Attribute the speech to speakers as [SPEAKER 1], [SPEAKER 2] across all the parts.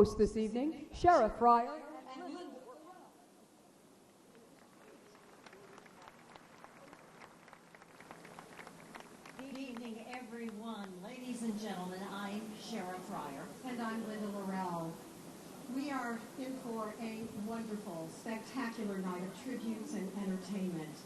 [SPEAKER 1] Host this evening, Sheriff Fryer.
[SPEAKER 2] Good evening, everyone. Ladies and gentlemen, I'm Sheriff Fryer.
[SPEAKER 3] And I'm Linda Laurel. We are in for a wonderful, spectacular night of tributes and entertainment.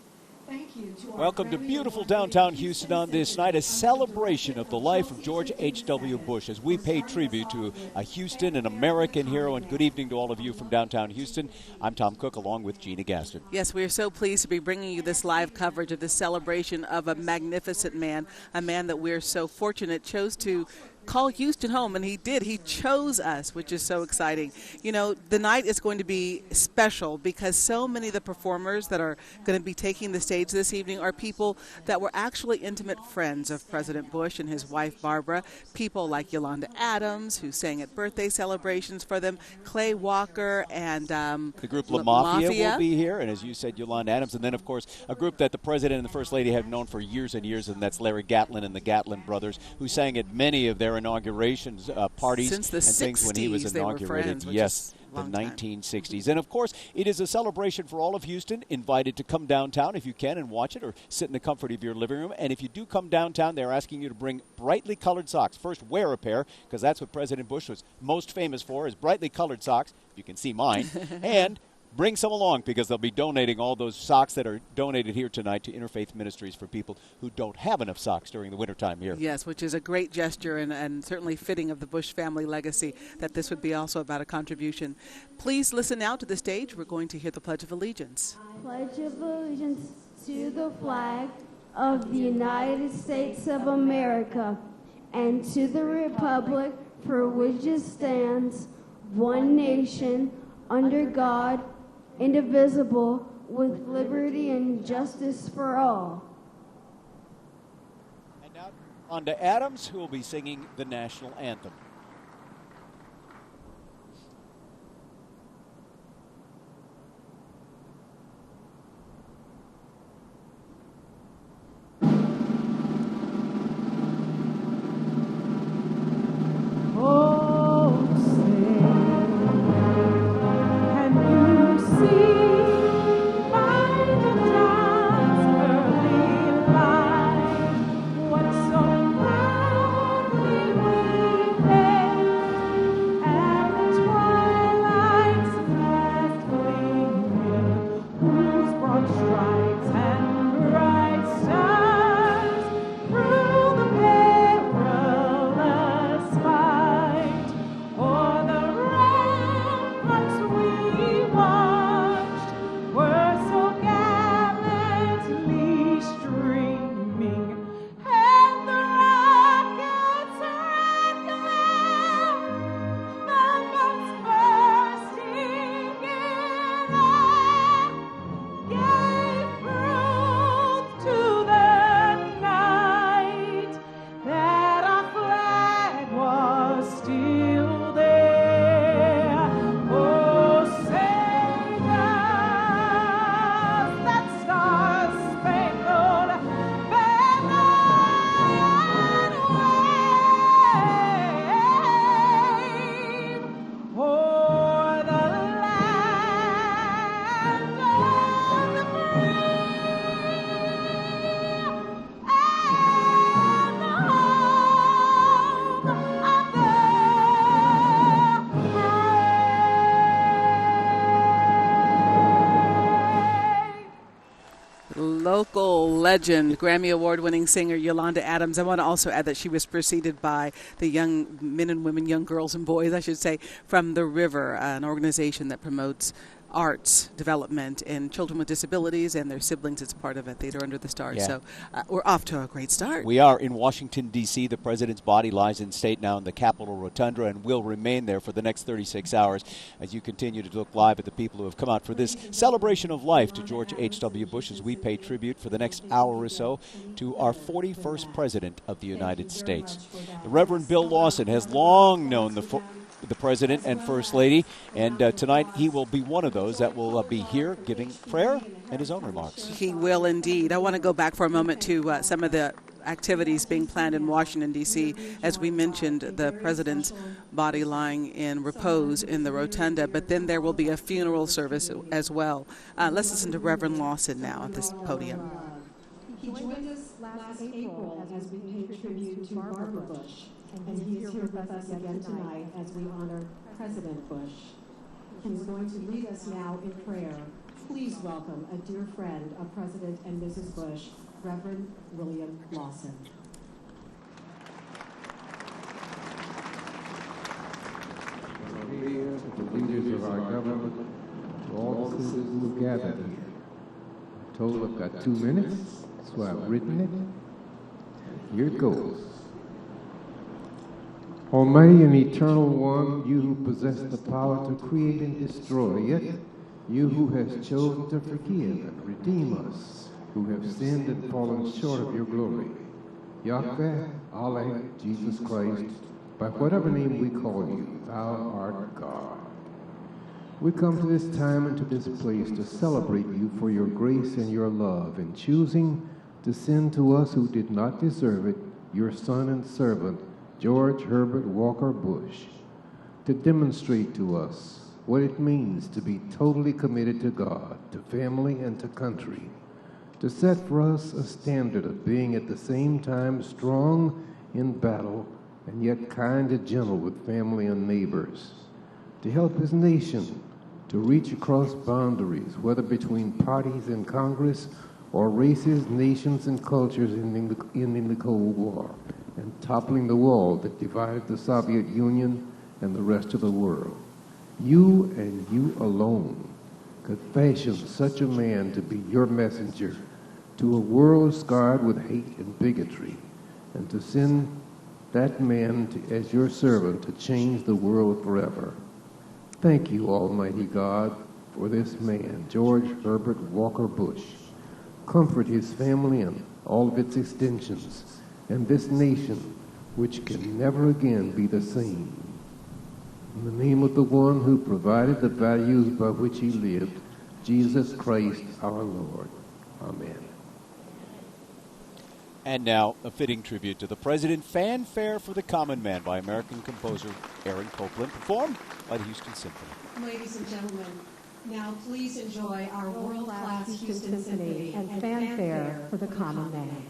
[SPEAKER 3] Thank you to our
[SPEAKER 4] Welcome to beautiful downtown Houston on this night, a celebration of the life of George H.W. Bush as we pay tribute to a Houston, an American hero. And good evening to all of you from downtown Houston. I'm Tom Cook along with Gina Gaston.
[SPEAKER 5] Yes, we are so pleased to be bringing you this live coverage of this celebration of a magnificent man, a man that we're so fortunate chose to call Houston home, and he did. He chose us, which is so exciting. You know, the night is going to be special because so many of the performers that are going to be taking the stage this evening are people that were actually intimate friends of President Bush and his wife Barbara. People like Yolanda Adams, who sang at birthday celebrations for them, Clay Walker, and
[SPEAKER 4] the group Mafia will be here, and as you said, Yolanda Adams, and then of course a group that the President and the First Lady have known for years and years, and that's Larry Gatlin and the Gatlin brothers, who sang at many of their inaugurations parties
[SPEAKER 5] since the
[SPEAKER 4] and
[SPEAKER 5] 60s,
[SPEAKER 4] things when he was inaugurated. Yes, the 1960s. And of course, it is a celebration for all of Houston. Invited to come downtown if you can and watch it, or sit in the comfort of your living room. And if you do come downtown, they're asking you to bring brightly colored socks. First, wear a pair, because that's what President Bush was most famous for, is brightly colored socks. You can see mine. And bring some along, because they'll be donating all those socks that are donated here tonight to Interfaith Ministries for people who don't have enough socks during the wintertime here.
[SPEAKER 5] Yes, which is a great gesture and certainly fitting of the Bush family legacy that this would be also about a contribution. Please listen now to the stage. We're going to hear the Pledge of Allegiance.
[SPEAKER 6] I pledge allegiance to the flag of the United States of America and to the republic for which it stands, one nation, under God, indivisible, with liberty and justice for all.
[SPEAKER 4] And now on to Adams, who will be singing the national anthem.
[SPEAKER 5] Local legend, Grammy Award-winning singer Yolanda Adams. I want to also add that she was preceded by the young men and women, young girls and boys, I should say, from The River, an organization that promotes arts development in children with disabilities and their siblings. It's part of a Theater Under the Stars.
[SPEAKER 4] Yeah.
[SPEAKER 5] So we're off to a great start.
[SPEAKER 4] We are in Washington, D.C. The president's body lies in state now in the Capitol Rotunda and will remain there for the next 36 hours as you continue to look live at the people who have come out for this celebration of life to George H.W. Bush as we pay tribute for the next hour or so to our 41st president of the United States. The Reverend Bill Lawson has long known the President and First Lady, and tonight he will be one of those that will be here giving prayer and his own remarks.
[SPEAKER 5] He will indeed. I want to go back for a moment to some of the activities being planned in Washington, D.C. As we mentioned, the president's body lying in repose in the rotunda, but then there will be a funeral service as well. Let's listen to Reverend Lawson now at this podium.
[SPEAKER 3] He joined us last April as we paid tribute to Barbara Bush, and he is here with us again tonight as we honor President Bush. He's going to lead us now in prayer. Please welcome a dear friend of President and Mrs. Bush, Reverend William Lawson.
[SPEAKER 7] Here, to the leaders of our government, to all the citizens who gathered here. I'm told I've got 2 minutes, so I've written it. Here it goes. Almighty and eternal one, you who possess the power to create and destroy, yet you who has chosen to forgive and redeem us, who have sinned and fallen short of your glory. Yahweh, Allah, Jesus Christ, by whatever name we call you, thou art God. We come to this time and to this place to celebrate you for your grace and your love in choosing to send to us who did not deserve it, your son and servant, George Herbert Walker Bush, to demonstrate to us what it means to be totally committed to God, to family, and to country, to set for us a standard of being at the same time strong in battle and yet kind and gentle with family and neighbors, to help his nation to reach across boundaries, whether between parties in Congress or races, nations, and cultures ending the Cold War and toppling the wall that divided the Soviet Union and the rest of the world. You and you alone could fashion such a man to be your messenger to a world scarred with hate and bigotry, and to send that man as your servant to change the world forever. Thank you, Almighty God, for this man, George Herbert Walker Bush. Comfort his family and all of its extensions, and this nation, which can never again be the same. In the name of the one who provided the values by which he lived, Jesus Christ our Lord. Amen.
[SPEAKER 4] And now, a fitting tribute to the President, Fanfare for the Common Man by American composer Aaron Copland, performed by the Houston Symphony.
[SPEAKER 3] Ladies and gentlemen, now please enjoy our world-class Houston Symphony
[SPEAKER 1] and Fanfare for the Common Man.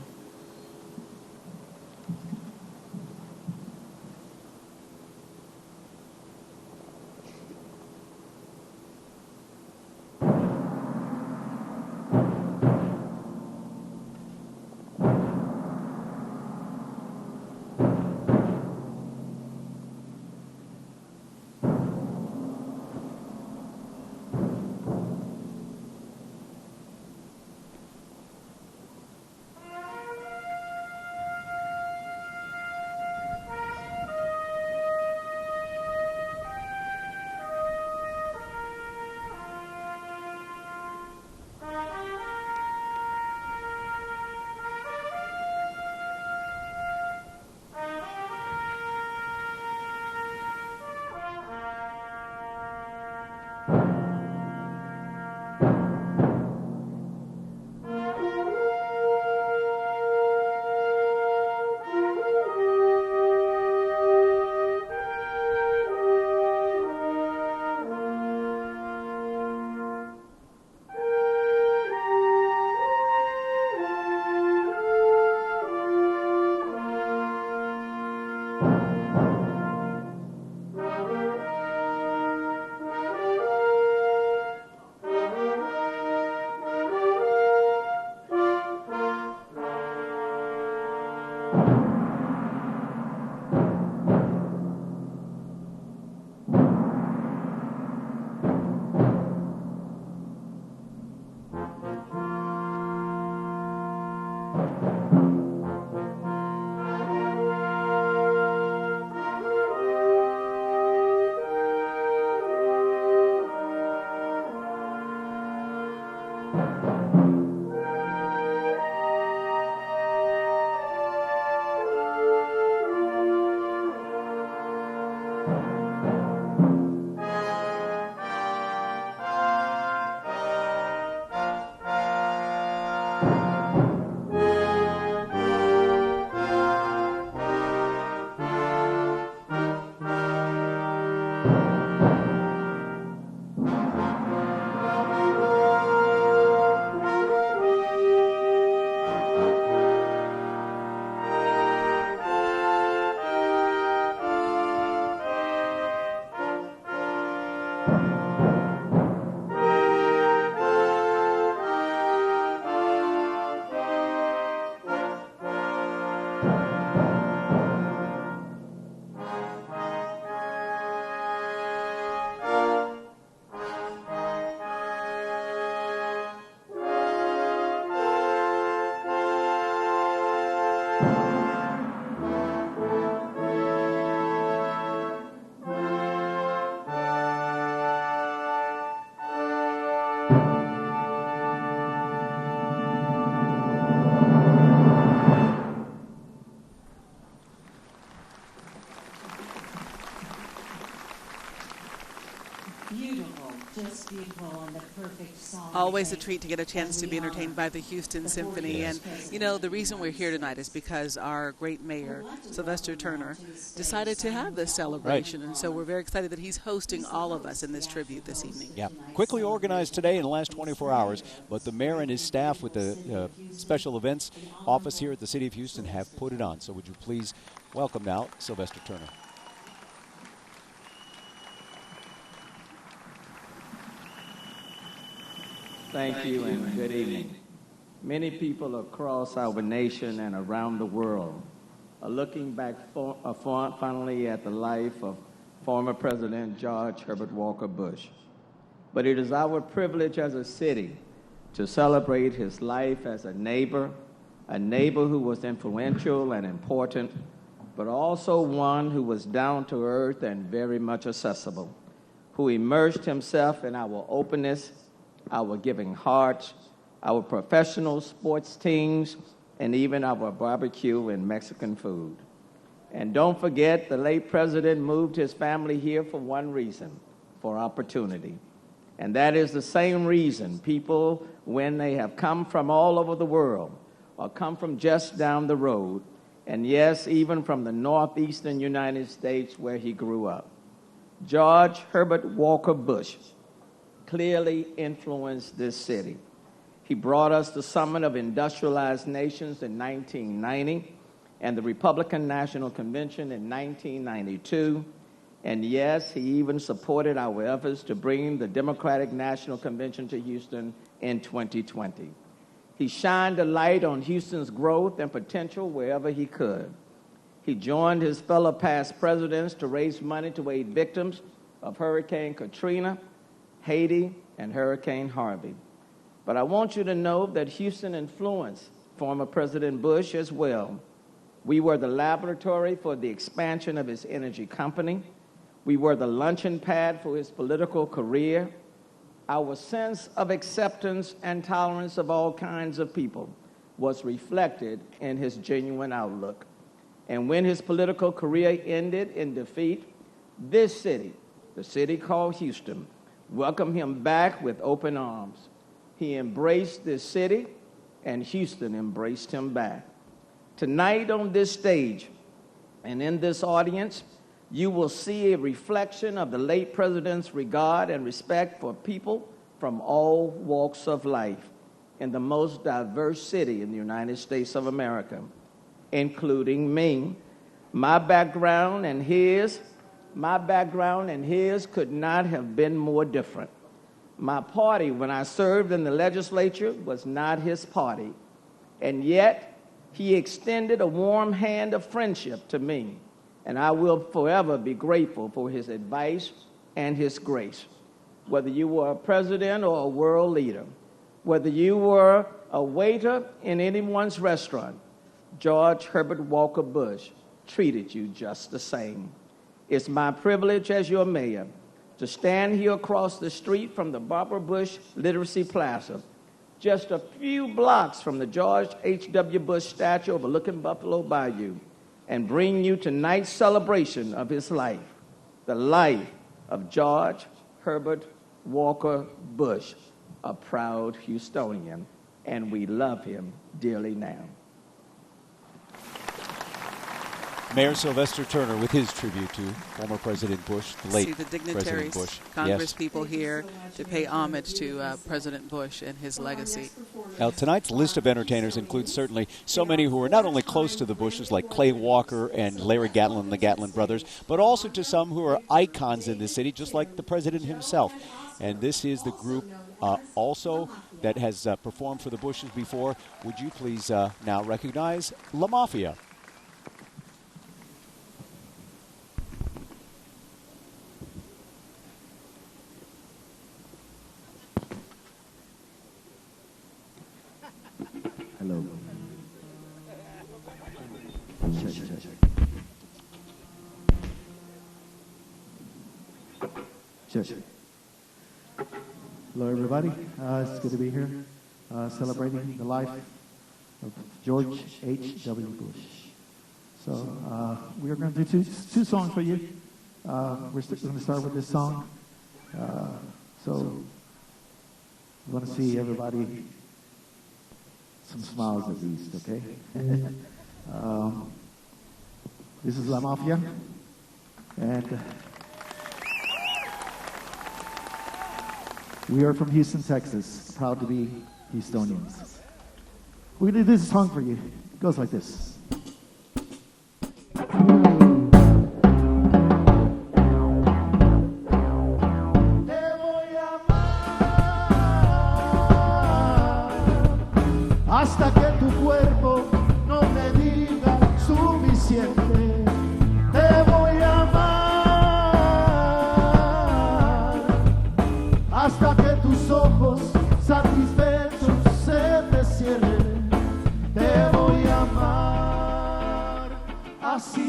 [SPEAKER 2] Beautiful, just beautiful, and the perfect song.
[SPEAKER 5] Always a treat to get a chance to be entertained by the Houston Symphony. And, you know, the reason we're here tonight is because our great mayor, Sylvester Turner, decided to have this celebration. Right. And so we're very excited that he's hosting all of us in this tribute this evening.
[SPEAKER 4] Yeah, quickly organized today in the last 24 hours, but the mayor and his staff with the special events office here at the City of Houston have put it on. So would you please welcome now Sylvester Turner.
[SPEAKER 8] Thank you and good evening. Many people across our nation and around the world are looking back fondly at the life of former President George Herbert Walker Bush. But it is our privilege as a city to celebrate his life as a neighbor who was influential and important, but also one who was down to earth and very much accessible, who immersed himself in our openness, our giving hearts, our professional sports teams, and even our barbecue and Mexican food. And don't forget, the late president moved his family here for one reason, for opportunity. And that is the same reason people, when they have come from all over the world, or come from just down the road, and yes, even from the northeastern United States where he grew up. George Herbert Walker Bush clearly influenced this city. He brought us the Summit of Industrialized Nations in 1990 and the Republican National Convention in 1992. And yes, he even supported our efforts to bring the Democratic National Convention to Houston in 2020. He shined a light on Houston's growth and potential wherever he could. He joined his fellow past presidents to raise money to aid victims of Hurricane Katrina, Haiti, and Hurricane Harvey. But I want you to know that Houston influenced former President Bush as well. We were the laboratory for the expansion of his energy company. We were the luncheon pad for his political career. Our sense of acceptance and tolerance of all kinds of people was reflected in his genuine outlook. And when his political career ended in defeat, this city, the city called Houston, welcomed him back with open arms. He embraced this city, and Houston embraced him back. Tonight on this stage and in this audience, you will see a reflection of the late president's regard and respect for people from all walks of life in the most diverse city in the United States of America, including me. My background and his could not have been more different. My party, when I served in the legislature, was not his party, and yet he extended a warm hand of friendship to me, and I will forever be grateful for his advice and his grace. Whether you were a president or a world leader, whether you were a waiter in anyone's restaurant, George Herbert Walker Bush treated you just the same. It's my privilege as your mayor to stand here across the street from the Barbara Bush Literacy Plaza, just a few blocks from the George H.W. Bush statue overlooking Buffalo Bayou, and bring you tonight's celebration of his life, the life of George Herbert Walker Bush, a proud Houstonian, and we love him dearly now.
[SPEAKER 4] Mayor Sylvester Turner with his tribute to former President Bush, the late
[SPEAKER 5] See the
[SPEAKER 4] President
[SPEAKER 5] dignitaries,
[SPEAKER 4] Bush.
[SPEAKER 5] Congress people here to pay homage to President Bush and his legacy.
[SPEAKER 4] Now, tonight's list of entertainers includes certainly so many who are not only close to the Bushes, like Clay Walker and Larry Gatlin, the Gatlin brothers, but also to some who are icons in the city, just like the president himself. And this is the group also that has performed for the Bushes before. Would you please now recognize La Mafia?
[SPEAKER 8] Hello. Check.
[SPEAKER 9] Hello, everybody. It's good to be here, celebrating the life of George H.W. Bush. So we are going to do two songs for you. We're going to start with this song. So we want to see everybody some smiles at least, okay? This is La Mafia, and we are from Houston, Texas, proud to be Houstonians. We're going to do this song for you. It goes like this.
[SPEAKER 10] Hasta que tu cuerpo no me diga suficiente, te voy a amar. Hasta que tus ojos satisfechos se te cierren, te voy a amar así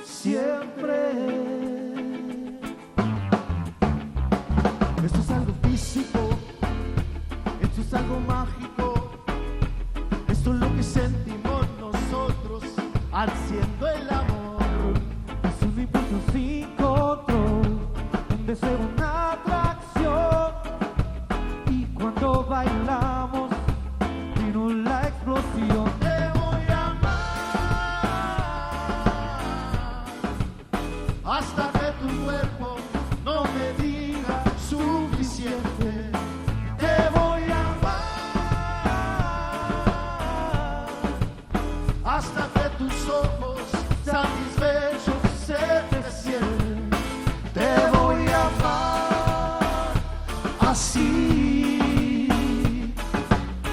[SPEAKER 10] siempre. Esto es algo físico. Esto es algo mágico, esto es lo que sentimos nosotros haciendo el amor. Es un impulso sin control, un deseo, una atracción. Y cuando bailamos, vino la explosión. Te voy a amar hasta que tu cuerpo no me diga suficiente. Te voy a hasta que tus ojos satisfechos se te cierren, te voy a amar así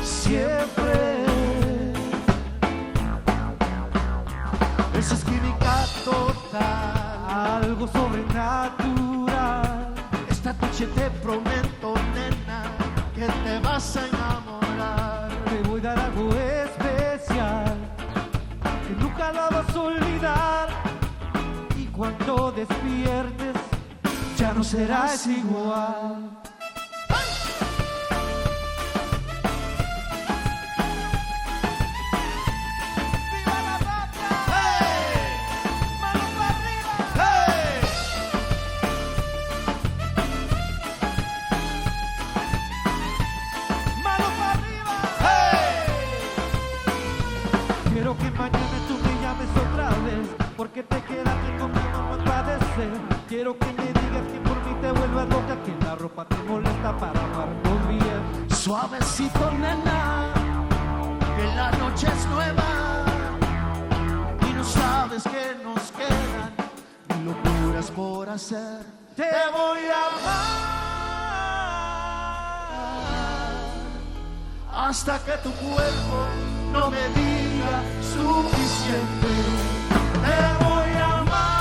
[SPEAKER 10] siempre. Eso es química total, algo sobrenatural. Esta noche te prometo, nena, que te vas a enamorar. Te voy a dar algo especial que nunca la vas a olvidar, y cuando despiertes ya no serás igual. ¡Viva la patria! ¡Hey! ¡Mano para arriba! ¡Hey! ¡Mano para arriba! ¡Hey! Quiero que mañana tú me llames otra vez, porque te quedaste conmigo no agradecer. Quiero que me digas que por mí te vuelvas loca, que la ropa te molesta para amarnos bien. Suavecito, nena, que la noche es nueva y no sabes que nos quedan ni locuras por hacer. Te voy a amar hasta que tu cuerpo no me diga suficiente. Te voy a amar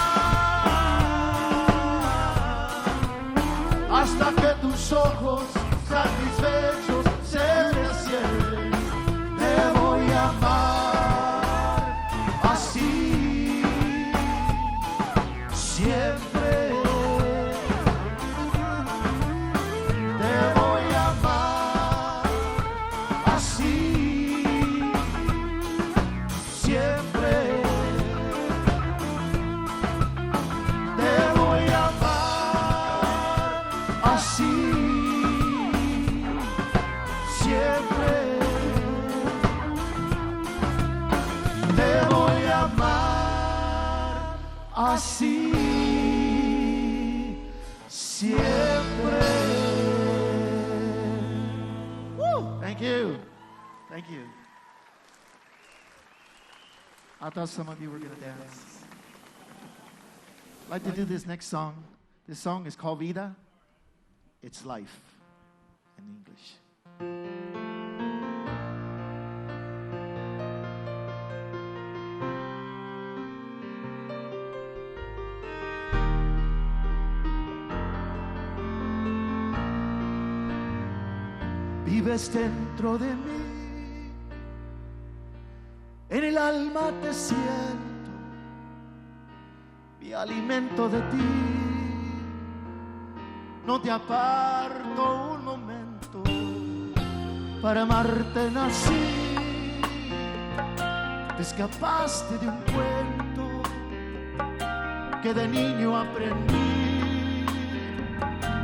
[SPEAKER 10] hasta que tus ojos satisfechos se te cierren. Te voy a amar así siempre. Te voy a amar así siempre. Te voy a amar así siempre. Te así siempre. Woo! Thank you. Thank you. I thought some of you were going to dance. I'd like to do this next song. This song is called Vida. It's life in English. Vives dentro de mí, en el alma te siento, me alimento de ti, no te aparto un momento, para amarte nací, te escapaste de un cuento que de niño aprendí,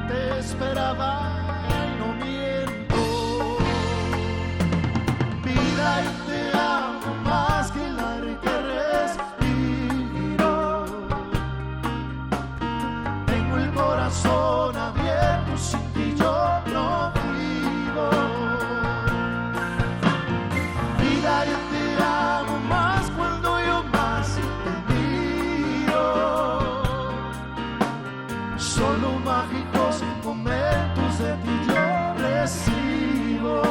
[SPEAKER 10] te esperaba y no miento. Vida, y te amo más que el aire que respiro. Tengo el corazón abierto, sin ti yo no vivo. Vida, yo te amo más cuando yo más te miro. Solo mágicos momentos de ti yo recibo.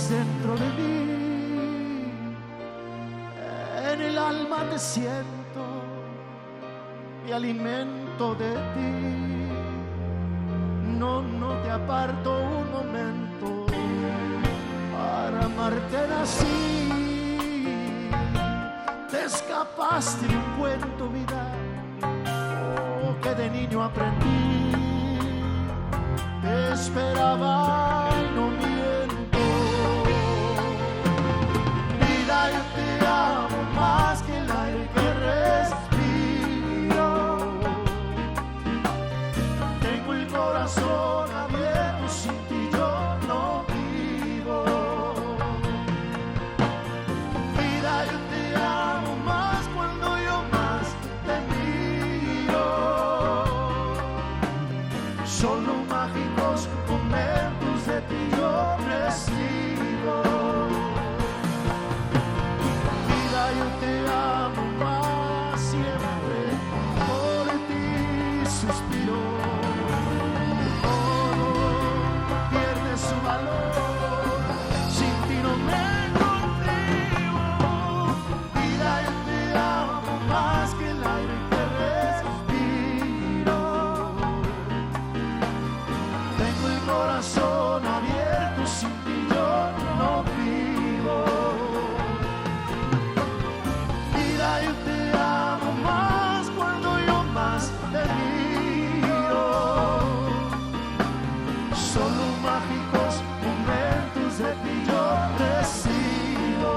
[SPEAKER 10] Dentro de mí, en el alma te siento, me alimento de ti, no te aparto un momento, para amarte nací, te escapaste de un cuento, vida, que de niño aprendí, te esperaba y no miento. Yo te amo más que el aire que respiro. Tengo el corazón abierto, sin ti yo no vivo. Vida, yo te amo más cuando yo más te miro. Solo mágicos momentos de ti yo recibo. Yo te amo más, siempre por ti suspiro. Todo pierde su valor, sin ti no me confío. Vida, yo te amo más que el aire que respiro. Tengo el corazón abierto, sin ti yo no vivo. Yo te amo más cuando yo más te miro. Solo mágicos momentos de ti yo recibo.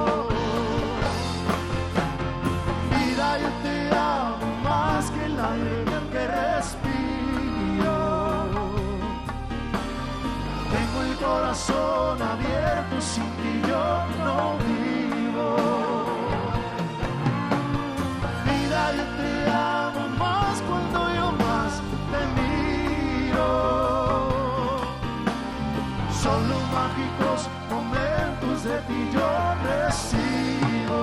[SPEAKER 10] Vida, yo te amo más que el aire que respiro. Tengo el corazón abierto, sin ti yo no vivo. Yo te amo más cuando yo más te miro. Solo mágicos momentos de ti yo recibo.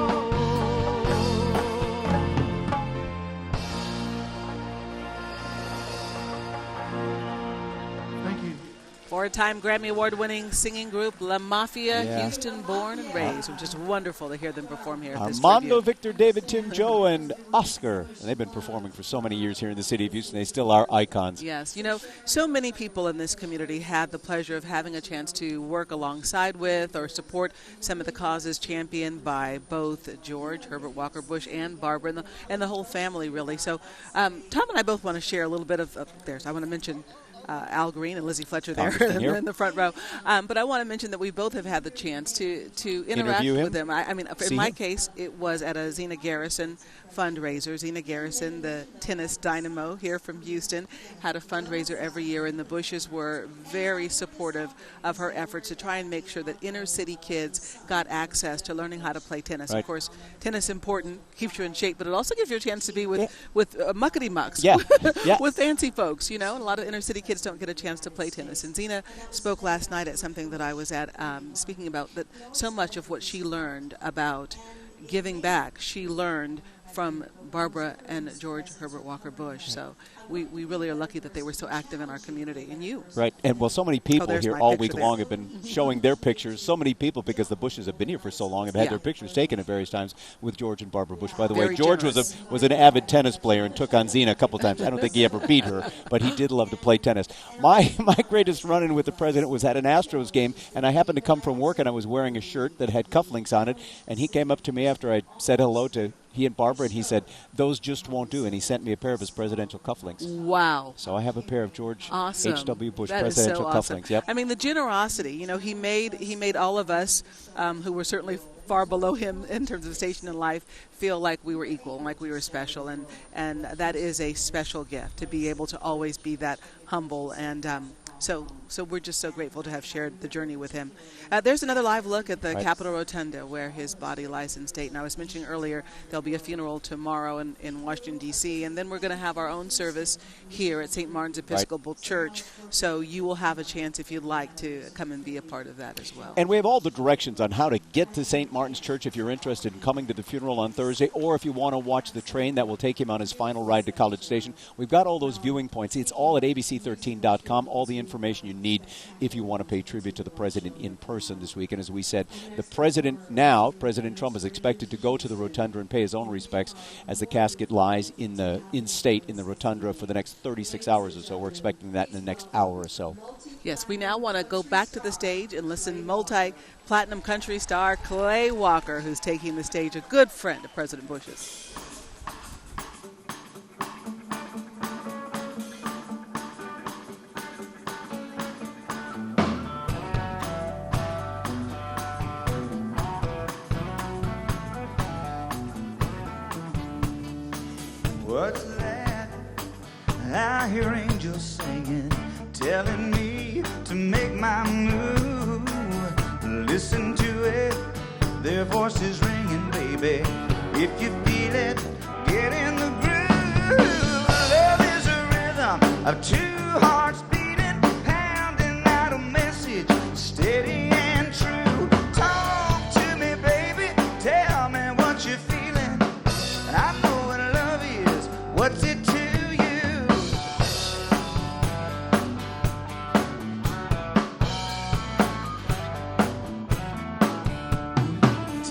[SPEAKER 10] Thank you.
[SPEAKER 5] Four-time Grammy Award-winning singing group La Mafia, Houston born and raised. It was just wonderful to hear them perform here at this
[SPEAKER 4] Armando,
[SPEAKER 5] tribute.
[SPEAKER 4] Victor, David, Tim, Joe, and Oscar. And they've been performing for so many years here in the city of Houston. They still are icons.
[SPEAKER 5] Yes. You know, so many people in this community had the pleasure of having a chance to work alongside with or support some of the causes championed by both George, Herbert Walker Bush, and Barbara, and the whole family, really. So Tom and I both want to share a little bit of theirs. I want to mention Al Green and Lizzie Fletcher there in the front row. But I want to mention that we both have had the chance to interact with him. I mean, in my case, it was at a Zena Garrison fundraiser. Zena Garrison, the tennis dynamo here from Houston, had a fundraiser every year, and the Bushes were very supportive of her efforts to try and make sure that inner city kids got access to learning how to play tennis.
[SPEAKER 4] Right.
[SPEAKER 5] Of course, tennis important, keeps you in shape, but it also gives you a chance to be with muckety mucks, with fancy folks, and a lot of inner city kids don't get a chance to play tennis. And Zena spoke last night at something that I was at, speaking about that so much of what she learned about giving back, she learned from Barbara and George Herbert Walker Bush. So we really are lucky that they were so active in our community. And you.
[SPEAKER 4] Right. And, well, so many people here all week long have been
[SPEAKER 5] Mm-hmm.
[SPEAKER 4] showing their pictures. So many people, because the Bushes have been here for so long, have had their pictures taken at various times with George and Barbara Bush. By the way, George was an avid tennis player and took on Zena a couple times. I don't think he ever beat her, but he did love to play tennis. My greatest run-in with the president was at an Astros game, and I happened to come from work, and I was wearing a shirt that had cufflinks on it, and he came up to me after I said hello to he and Barbara, and he said, "Those just won't do," and he sent me a pair of his presidential cufflinks.
[SPEAKER 5] Wow.
[SPEAKER 4] So I have a pair of George H.W. Bush
[SPEAKER 5] that
[SPEAKER 4] presidential
[SPEAKER 5] is so
[SPEAKER 4] cufflinks. Yep.
[SPEAKER 5] I mean, the generosity, he made all of us who were certainly far below him in terms of station in life feel like we were equal, like we were special, and that is a special gift, to be able to always be that humble. And so we're just so grateful to have shared the journey with him. There's another live look at the Capitol Rotunda where his body lies in state. And I was mentioning earlier there'll be a funeral tomorrow in Washington, D.C., and then we're going to have our own service here at St. Martin's Episcopal Church. So you will have a chance, if you'd like, to come and be a part of that as well.
[SPEAKER 4] And we have all the directions on how to get to St. Martin's Church if you're interested in coming to the funeral on Thursday, or if you want to watch the train that will take him on his final ride to College Station. We've got all those viewing points. It's all at abc13.com, all the information you need if you want to pay tribute to the president in person this week. And as we said, the president now, President Trump, is expected to go to the rotunda and pay his own respects as the casket lies in state in the rotunda for the next 36 hours or so. We're expecting that in the next hour or so.
[SPEAKER 5] Yes, we now want to go back to the stage and listen multi-platinum country star Clay Walker, who's taking the stage, a good friend of President Bush's.
[SPEAKER 11] What's that? I hear angels singing, telling me to make my move. Listen to it, their voices ringing, baby. If you feel it, get in the groove. Love is a rhythm of two hearts beating, pounding out a message, steady and true. Talk to me, baby, tell me what you're feeling. And I know what love is. What's it to you?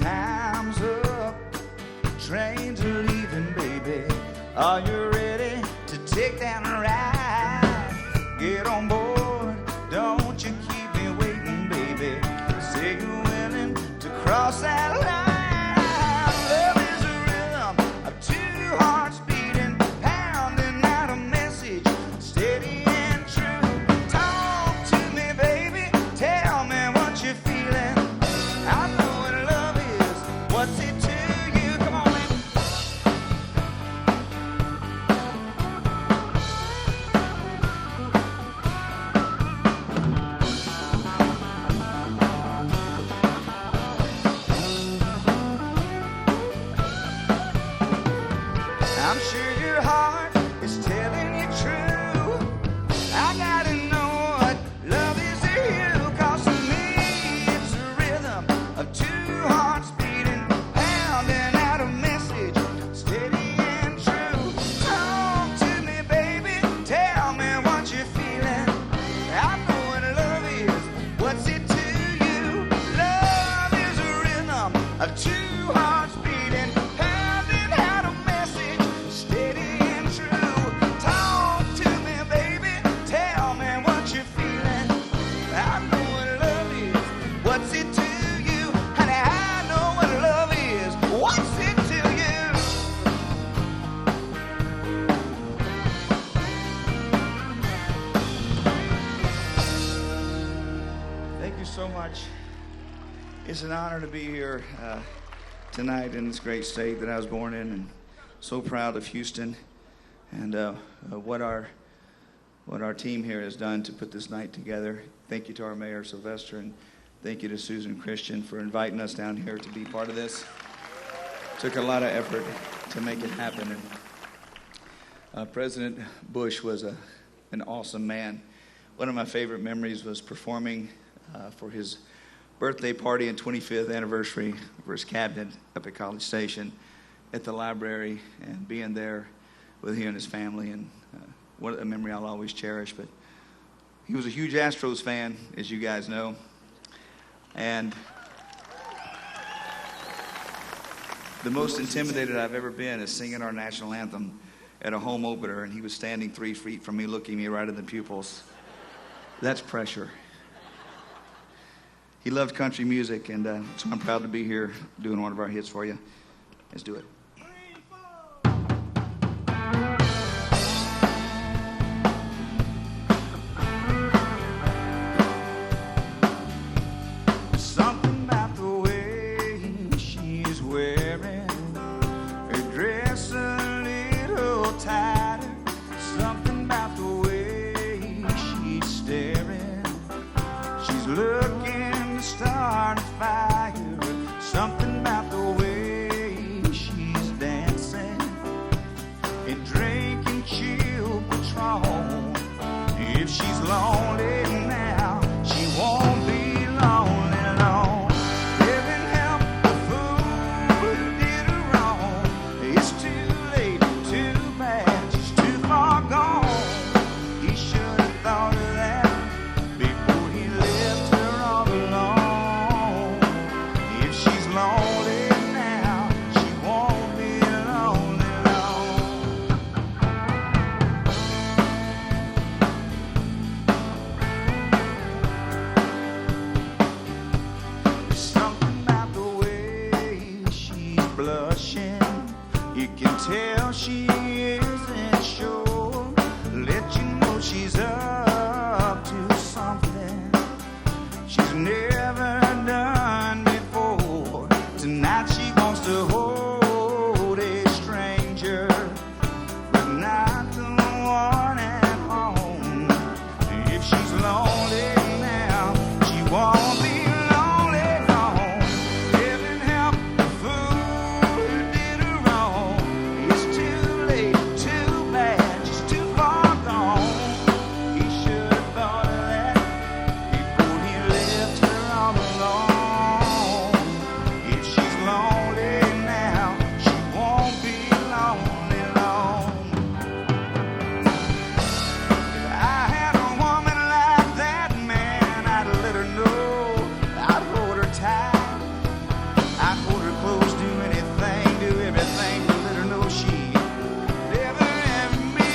[SPEAKER 11] Time's up, trains are leaving, baby. Are you ready to take that ride? Get on board, don't you keep me waiting, baby. Say you're willing to cross that line. It's an honor to be here tonight in this great state that I was born in, and so proud of Houston and what our team here has done to put this night together. Thank you to our mayor, Sylvester, and thank you to Susan Christian for inviting us down here to be part of this. Took a lot of effort to make it happen. And President Bush was an awesome man. One of my favorite memories was performing for his birthday party and 25th anniversary for his cabinet up at College Station at the library, and being there with him and his family, and a memory I'll always cherish. But he was a huge Astros fan, as you guys know, and the most intimidated I've ever been is singing our national anthem at a home opener, and he was standing 3 feet from me, looking me right in the pupils. That's pressure. He loved country music, and so I'm proud to be here doing one of our hits for you. Let's do it. Something about the way she's wearing her dress a little tighter. Something about the way she's staring. She's looking start a fire. Something about the way she's dancing and drinking chill Patron. If she's lonely now, she won't be lonely long. Heaven help the fool who did her wrong. It's too late, too bad, she's too far gone. He should have thought of that before he left her all alone. Lonely now, she won't be lonely long. There's something about the way she's blushing. You can tell she isn't sure. Let you know she's up to something she's never done before. Tonight she wants to hold a stranger, but not the one at home. If she's lonely now, she won't be lonely long. Heaven help the fool who did her wrong. It's too late, too bad, she's too far gone. He should have thought of that before he left her all alone. Lonely now, she won't be lonely long. If I had a woman like that, man, I'd let her know. I'd hold her tight, I'd hold her close, do everything to let her know she never ever be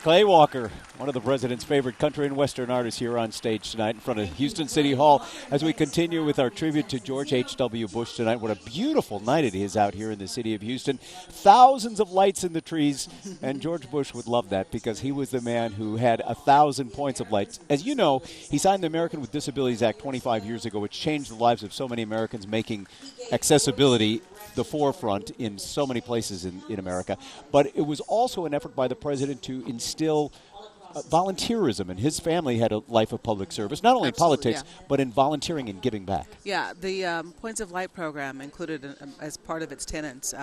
[SPEAKER 4] Clay Walker, one of the president's favorite country and western artists, here on stage tonight in front of Houston City Hall as we continue with our tribute to George H.W. Bush tonight. What a beautiful night it is out here in the city of Houston. Thousands of lights in the trees, and George Bush would love that because he was the man who had 1,000 points of lights. As you know, he signed the American with Disabilities Act 25 years ago, which changed the lives of so many Americans, making accessibility the forefront in so many places in America. But it was also an effort by the president to instill volunteerism, and his family had a life of public service, not only in politics, but in volunteering and giving back.
[SPEAKER 5] Yeah, the Points of Light program included as part of its tenets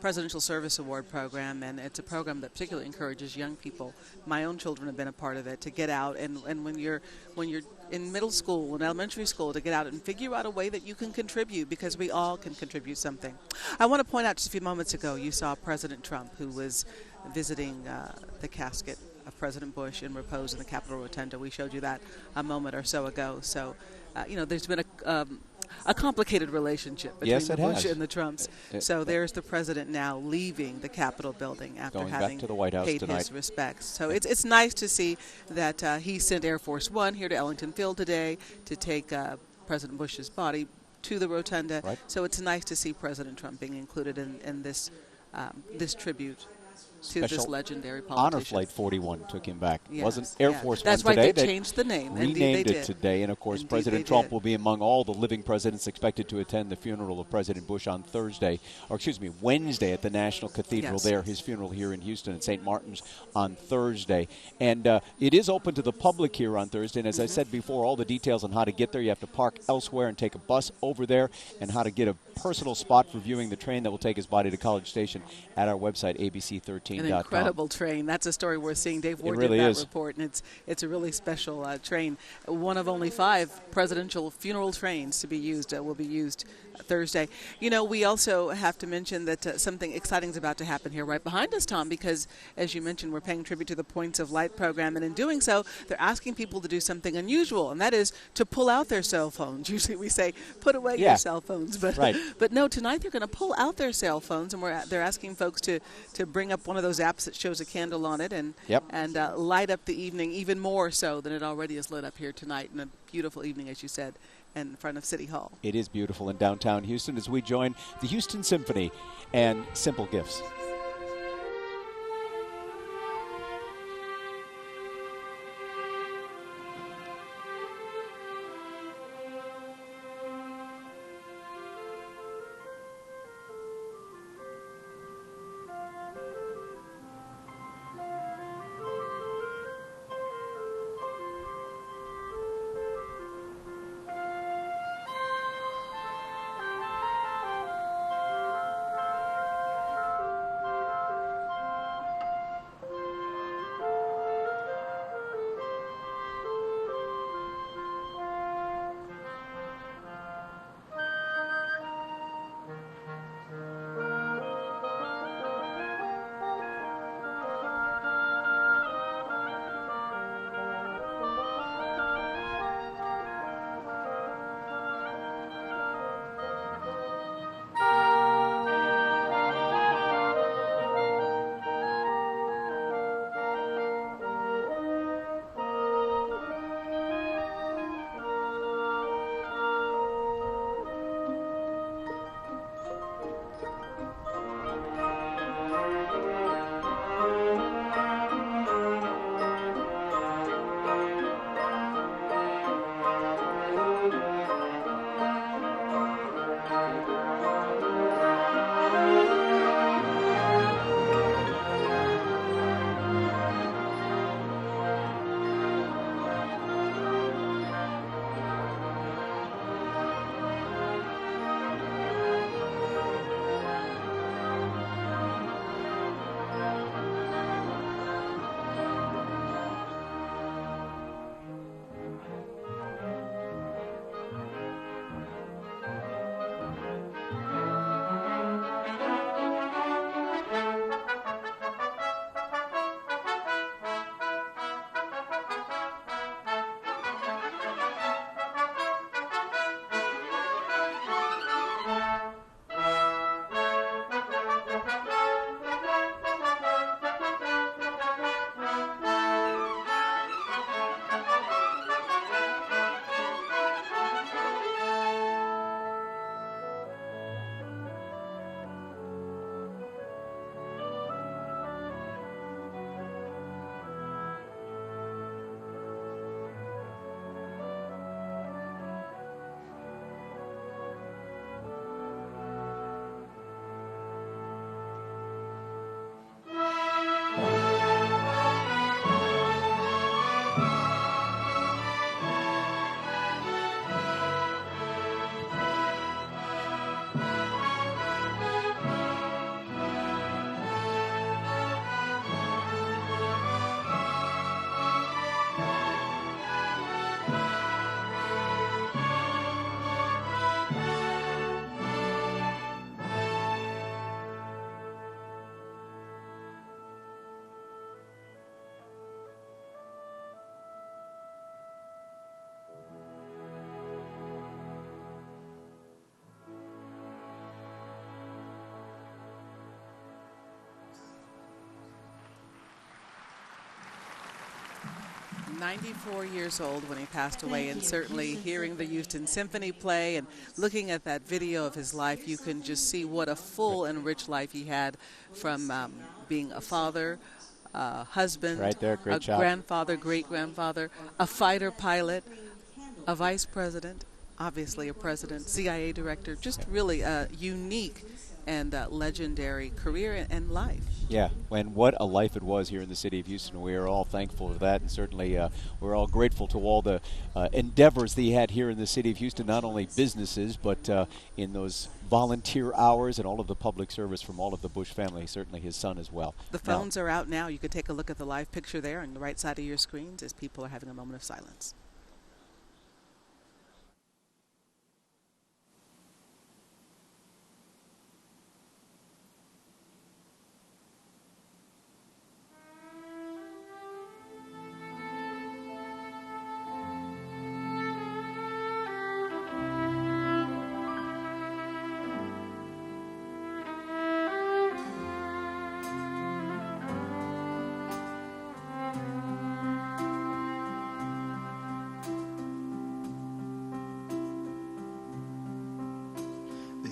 [SPEAKER 5] Presidential Service Award program, and it's a program that particularly encourages young people. My own children have been a part of it, to get out and when you're in middle school and elementary school, to get out and figure out a way that you can contribute, because we all can contribute something. I want to point out, just a few moments ago, you saw President Trump, who was visiting the casket of President Bush in repose in the Capitol Rotunda. We showed you that a moment or so ago. So, there's been a complicated relationship between the Bush and the Trumps. So there's the president now leaving the Capitol building after having
[SPEAKER 4] back to the White House
[SPEAKER 5] paid
[SPEAKER 4] tonight.
[SPEAKER 5] his respects. So it's nice to see that he sent Air Force One here to Ellington Field today to take President Bush's body to the Rotunda.
[SPEAKER 4] Right.
[SPEAKER 5] So it's nice to see President Trump being included in this tribute to this legendary politician.
[SPEAKER 4] Honor Flight 41 took him back.
[SPEAKER 5] Yes,
[SPEAKER 4] Wasn't Air Force
[SPEAKER 5] That's
[SPEAKER 4] One
[SPEAKER 5] right,
[SPEAKER 4] today?
[SPEAKER 5] they changed the name.
[SPEAKER 4] Renamed
[SPEAKER 5] Indeed, they
[SPEAKER 4] it
[SPEAKER 5] did.
[SPEAKER 4] today, and of course
[SPEAKER 5] Indeed,
[SPEAKER 4] President
[SPEAKER 5] they
[SPEAKER 4] Trump
[SPEAKER 5] did.
[SPEAKER 4] will be among all the living presidents expected to attend the funeral of President Bush on Wednesday at the National Cathedral there, his funeral here in Houston at St. Martin's on Thursday. And it is open to the public here on Thursday, and as I said before, all the details on how to get there, you have to park elsewhere and take a bus over there, and how to get a personal spot for viewing the train that will take his body to College Station at our website, abc13.com.
[SPEAKER 5] An incredible train. That's a story worth seeing. Dave Ward did that report, and it's a really special train. One of only 5 presidential funeral trains to be used will be used Thursday. We also have to mention that something exciting is about to happen here right behind us, Tom, because as you mentioned, we're paying tribute to the Points of Light program, and in doing so, they're asking people to do something unusual, and that is to pull out their cell phones. Usually we say, put away your cell phones, but no, tonight they're going to pull out their cell phones, and they're asking folks to bring up one of those apps that shows a candle on it and light up the evening even more so than it already is lit up here tonight in a beautiful evening, as you said, in front of City Hall.
[SPEAKER 4] It is beautiful in downtown Houston as we join the Houston Symphony and Simple Gifts.
[SPEAKER 5] 94 years old when he passed away, and certainly hearing the Houston Symphony play and looking at that video of his life, you can just see what a full and rich life he had, from being a father, a husband,
[SPEAKER 4] right there, great job.
[SPEAKER 5] Grandfather, great-grandfather, a fighter pilot, a vice president, obviously a president, CIA director, just really a unique and legendary career and life.
[SPEAKER 4] Yeah, and what a life it was here in the city of Houston. We are all thankful for that, and certainly we're all grateful to all the endeavors that he had here in the city of Houston, not only businesses, but in those volunteer hours and all of the public service from all of the Bush family, certainly his son as well.
[SPEAKER 5] The phones are out now. You could take a look at the live picture there on the right side of your screens as people are having a moment of silence.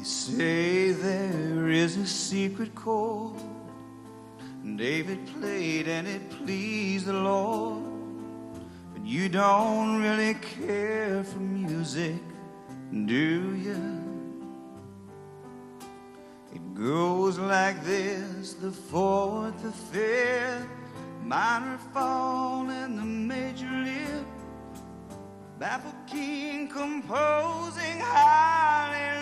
[SPEAKER 11] Say there is a secret chord David played and it pleased the Lord, but you don't really care for music, do you? It goes like this: the fourth, the fifth, minor fall and the major lift, baffled king composing hallelujah.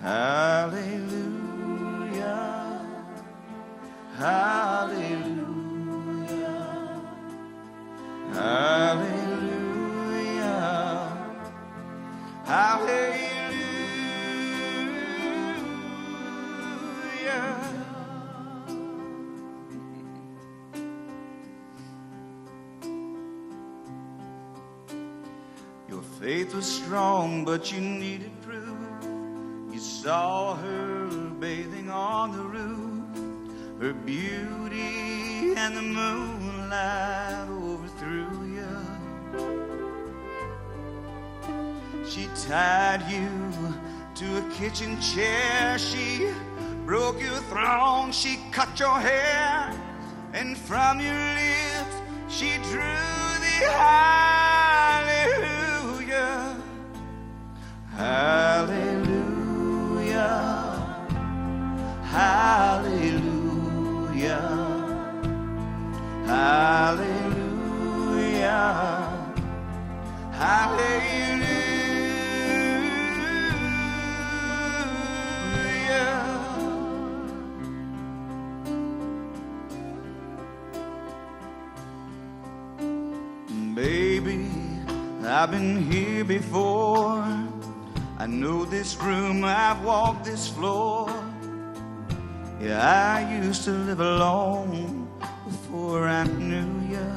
[SPEAKER 11] Hallelujah, hallelujah, hallelujah, hallelujah. Your faith was strong, but you needed proof. You saw her bathing on the roof, her beauty and the moonlight overthrew you. She tied you to a kitchen chair, she broke your throne, she cut your hair, and from your lips she drew the hallelujah. Hallelujah, hallelujah, hallelujah, hallelujah. Baby, I've been here before. I know this room, I've walked this floor. Yeah, I used to live alone before I knew you.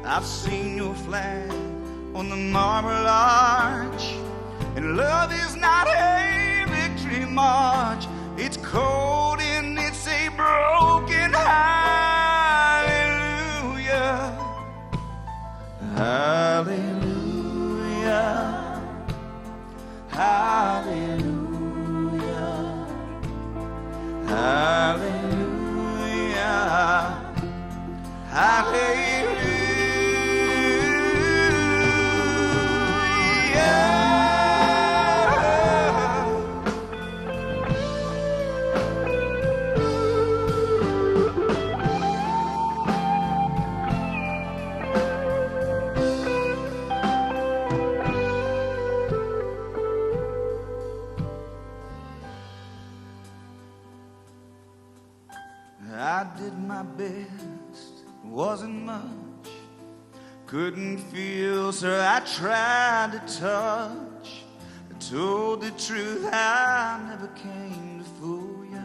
[SPEAKER 11] I've seen your flag on the marble arch, and love is not a victory march. It's cold and it's a broken hallelujah. Hallelujah, hallelujah, hallelujah, hallelujah. I did my best, it wasn't much. Couldn't feel, so I tried to touch. I told the truth, I never came to fool you.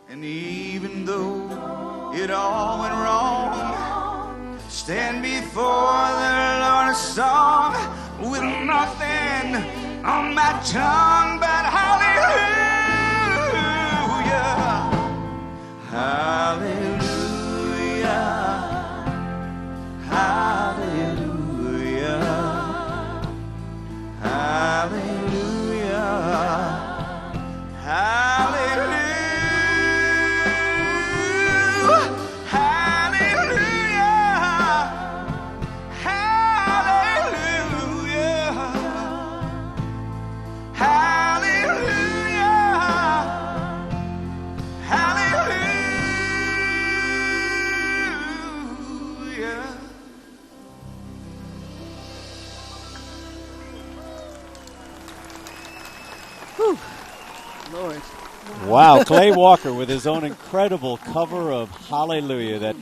[SPEAKER 11] And even though it all went wrong, stand before the Lord a song with nothing on my tongue but hallelujah.
[SPEAKER 5] Lord.
[SPEAKER 4] Wow, Clay Walker with his own incredible cover of Hallelujah, that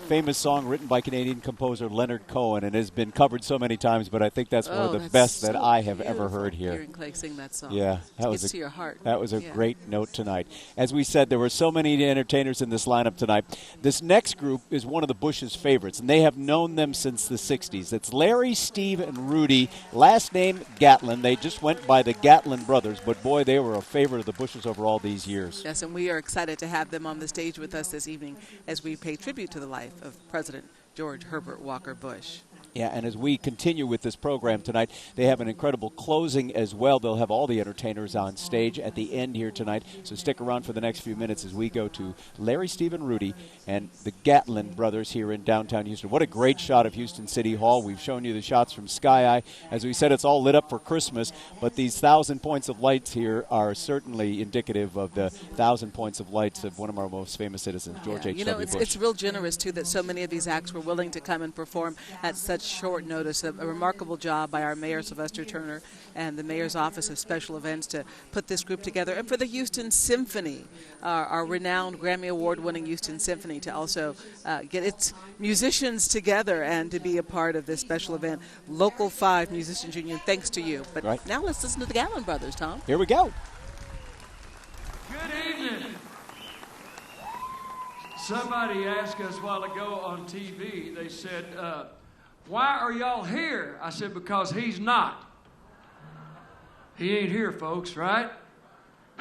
[SPEAKER 4] famous song written by Canadian composer Leonard Cohen, and has been covered so many times, but I think that's one of the best that I have ever heard here.
[SPEAKER 5] Hearing Clay sing that song.
[SPEAKER 4] Yeah, that
[SPEAKER 5] gets to your heart.
[SPEAKER 4] That was a great note tonight. As we said, there were so many entertainers in this lineup tonight. This next group is one of the Bush's favorites, and they have known them since the 60s. It's Larry, Steve, and Rudy, last name Gatlin. They just went by the Gatlin brothers, but boy, they were a favorite of the Bushes over all these years.
[SPEAKER 5] Yes, and we are excited to have them on the stage with us this evening as we pay tribute to the life of President George Herbert Walker Bush.
[SPEAKER 4] Yeah, and as we continue with this program tonight, they have an incredible closing as well. They'll have all the entertainers on stage at the end here tonight, so stick around for the next few minutes as we go to Larry, Steve, and Rudy and the Gatlin brothers here in downtown Houston. What a great shot of Houston City Hall. We've shown you the shots from Sky Eye. As we said, it's all lit up for Christmas, but these 1,000 points of lights here are certainly indicative of the 1,000 points of lights of one of our most famous citizens, George H.W. Bush.
[SPEAKER 5] It's real generous, too, that so many of these acts were willing to come and perform at such short notice. A remarkable job by our Mayor, Sylvester Turner, and the Mayor's Office of Special Events to put this group together. And for the Houston Symphony, our renowned Grammy Award-winning Houston Symphony, to also get its musicians together and to be a part of this special event. Local 5 Musicians Union, thanks to you. But now let's listen to the Gatlin brothers, Tom.
[SPEAKER 4] Here we go.
[SPEAKER 10] Good evening. Somebody asked us a while ago on TV, they said, why are y'all here? I said, because he's not. He ain't here, folks, right?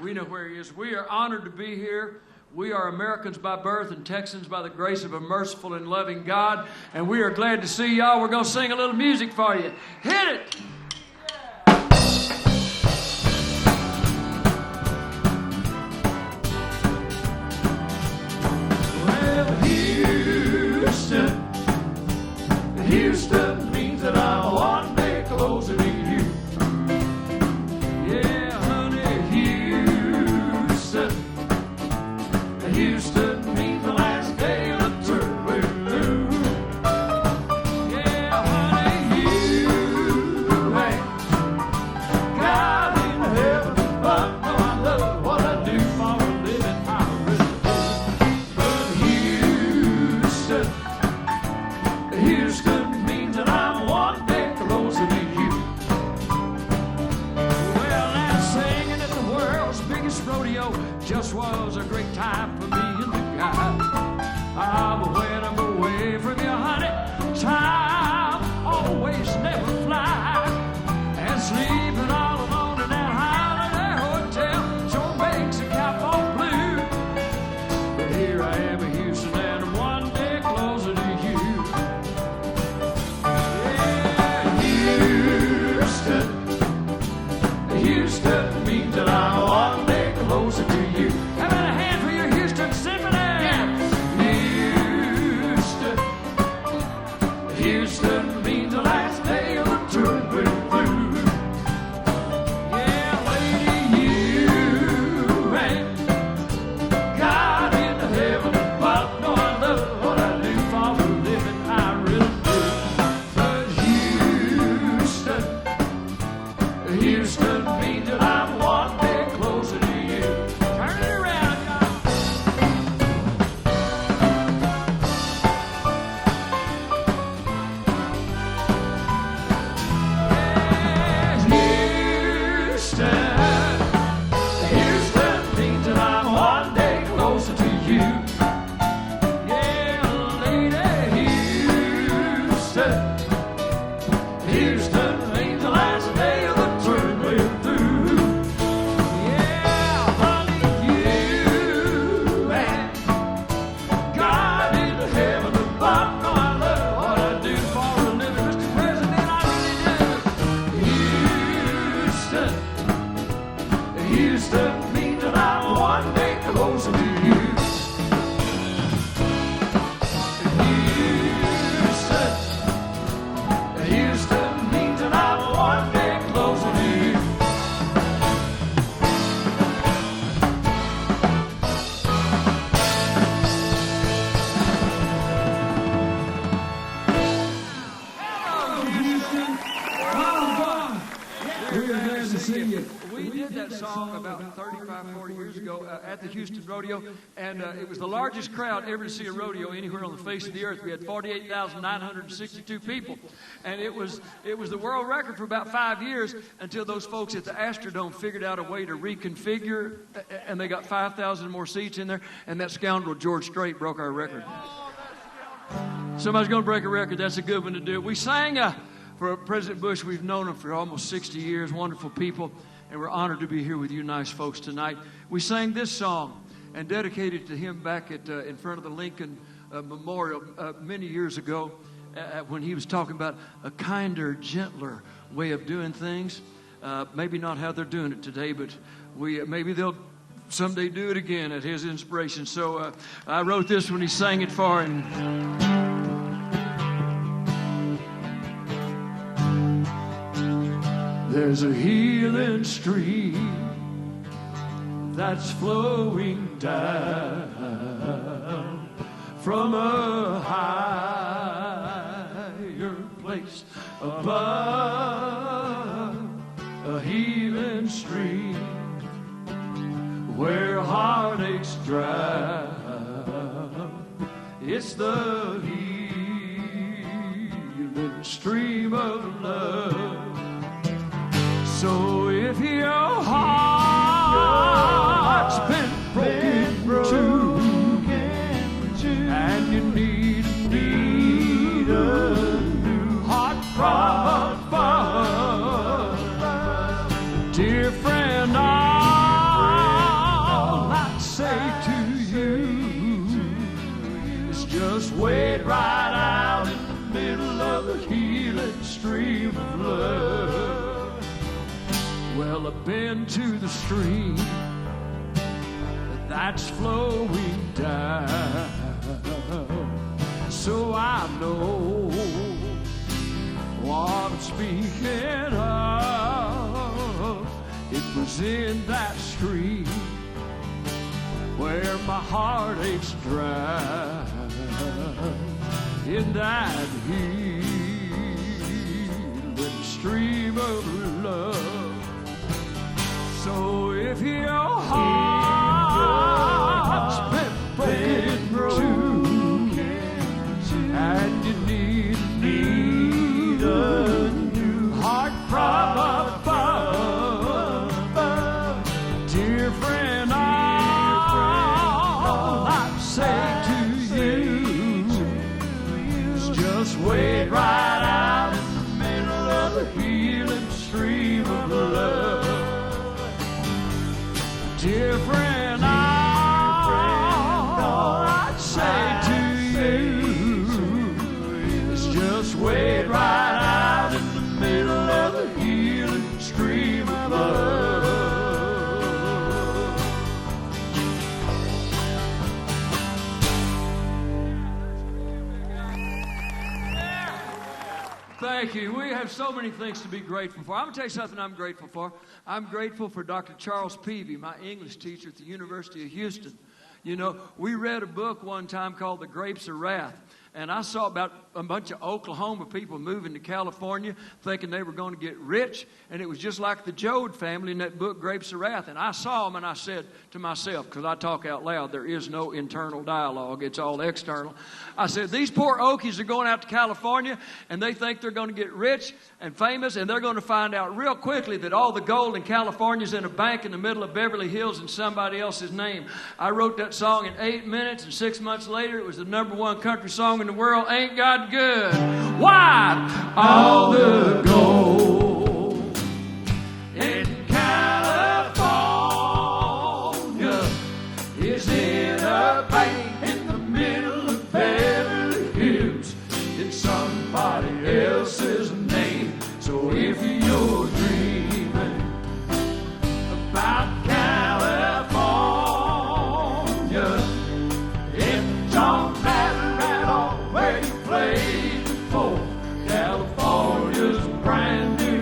[SPEAKER 10] We know where he is. We are honored to be here. We are Americans by birth and Texans by the grace of a merciful and loving God, and we are glad to see y'all. We're going to sing a little music for you. Hit it! Well, Houston, Houston means that I'm one day closer to you. Yeah, honey, Houston. Houston means the last day of the tour we're through. Yeah, honey, you ain't God in heaven, but no, I love what I do for a living. I really do. But Houston means that I'm one day closer to you. Well, now singing at the world's biggest rodeo just was a great time for me and the guys. When I'm away from you, honey, time always never flies. And sleeping all alone in that holiday hotel sure makes a cowboy blue. But here I am in Houston and I'm one day closer to you. Houston means that I'm one day closer to you. How about a hand for your Houston Symphony? Yeah.
[SPEAKER 12] 35, 40 years ago at the Houston Rodeo, and it was the largest crowd ever to see a rodeo anywhere on the face of the earth. We had 48,962 people, and it was the world record for about 5 years until those folks at the Astrodome figured out a way to reconfigure, and they got 5,000 more seats in there, and that scoundrel George Strait broke our record. Somebody's going to break a record. That's a good one to do. We sang for President Bush. We've known him for almost 60 years. Wonderful people. And we're honored to be here with you nice folks tonight. We sang this song and dedicated it to him back in front of the Lincoln Memorial many years ago when he was talking about a kinder, gentler way of doing things. Maybe not how they're doing it today, but maybe they'll someday do it again at his inspiration. So I wrote this when he sang it for him. There's a healing stream that's flowing down from a higher place above, a healing stream where heartaches drown. It's the healing stream of love. So if your heart's been broken too, and you need a new heart from above, dear friend, all I say to you is just wade right out in the middle of the healing stream of love. Well, I've been to the stream that's flowing down, so I know what I'm speaking of. It was in that stream where my heartaches drown, in that healing stream of love. So if your heart's been broken too, and you need a new heart from above, dear friend, all I say to you is just wade right out in the middle of the healing stream of love. Dear friend, all I'd say to you is just wade right out in the middle of the healing stream of love. Thank you. We have so many things to be grateful for. I'm going to tell you something I'm grateful for. I'm grateful for Dr. Charles Peavy, my English teacher at the University of Houston. You know, we read a book one time called The Grapes of Wrath. And I saw about a bunch of Oklahoma people moving to California thinking they were going to get rich. And it was just like the Joad family in that book, Grapes of Wrath. And I saw them and I said to myself, because I talk out loud, there is no internal dialogue. It's all external. I said, these poor Okies are going out to California and they think they're going to get rich and famous. And they're going to find out real quickly that all the gold in California is in a bank in the middle of Beverly Hills in somebody else's name. I wrote that song in 8 minutes, and 6 months later it was the #1 country song in the world. Ain't God good? Why? All the gold in California is in a bank in the middle of Beverly Hills in somebody else's name. So if you're dreaming about California, it don't matter at all where you played before. California's a brand new